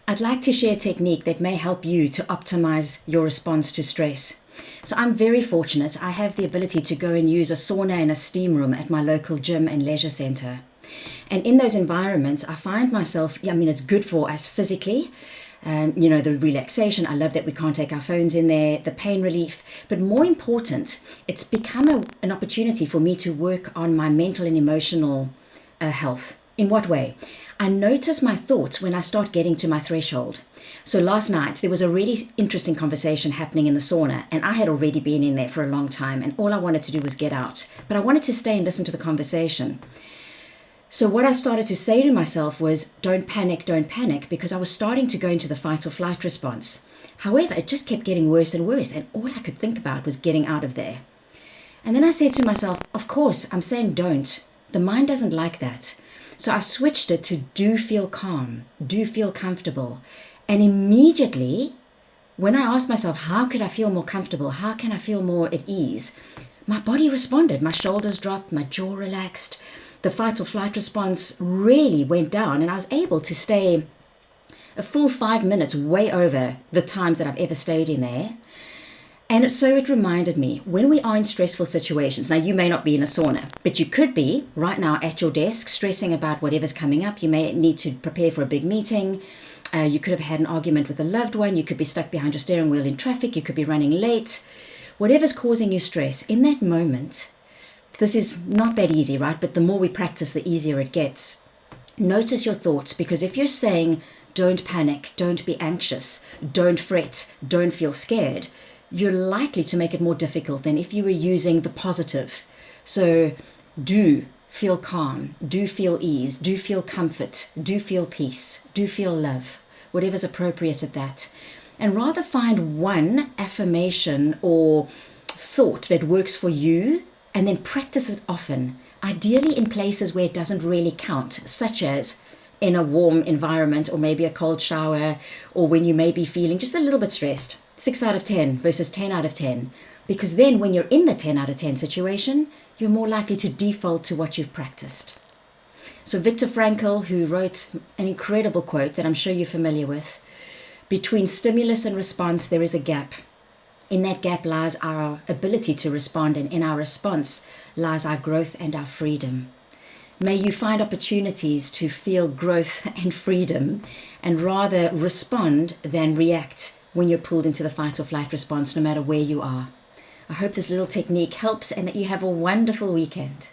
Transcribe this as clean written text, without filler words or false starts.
I'd like to share a technique that may help you to optimize your response to stress. So I'm very fortunate. I have the ability to go and use a sauna and a steam room at my local gym and leisure center. And in those environments, I find myself, it's good for us physically. The relaxation. I love that we can't take our phones in there, the pain relief. But more important, it's become an opportunity for me to work on my mental and emotional health. In what way? I notice my thoughts when I start getting to my threshold. So last night, there was a really interesting conversation happening in the sauna, and I had already been in there for a long time, and all I wanted to do was get out. But I wanted to stay and listen to the conversation. So what I started to say to myself was, don't panic, because I was starting to go into the fight or flight response. However, it just kept getting worse and worse, and all I could think about was getting out of there. And then I said to myself, of course, I'm saying don't. The mind doesn't like that. So I switched it to do feel calm, do feel comfortable. And immediately, when I asked myself, how could I feel more comfortable? How can I feel more at ease? My body responded. My shoulders dropped, my jaw relaxed. The fight or flight response really went down, and I was able to stay a full 5 minutes, way over the times that I've ever stayed in there. And so it reminded me, when we are in stressful situations, now you may not be in a sauna, but you could be right now at your desk stressing about whatever's coming up. You may need to prepare for a big meeting. You could have had an argument with a loved one. You could be stuck behind your steering wheel in traffic. You could be running late. Whatever's causing you stress, in that moment, this is not that easy, right? But the more we practice, the easier it gets. Notice your thoughts, because if you're saying, don't panic, don't be anxious, don't fret, don't feel scared, you're likely to make it more difficult than if you were using the positive. So do feel calm, do feel ease, do feel comfort, do feel peace, do feel love, whatever's appropriate at that. And rather find one affirmation or thought that works for you, and then practice it often, ideally in places where it doesn't really count, such as in a warm environment, or maybe a cold shower, or when you may be feeling just a little bit stressed. 6 out of 10 versus 10 out of 10. Because then when you're in the 10 out of 10 situation, you're more likely to default to what you've practiced. So Viktor Frankl, who wrote an incredible quote that I'm sure you're familiar with, between stimulus and response, there is a gap. In that gap lies our ability to respond, and in our response lies our growth and our freedom. May you find opportunities to feel growth and freedom, and rather respond than react when you're pulled into the fight or flight response, no matter where you are. I hope this little technique helps, and that you have a wonderful weekend.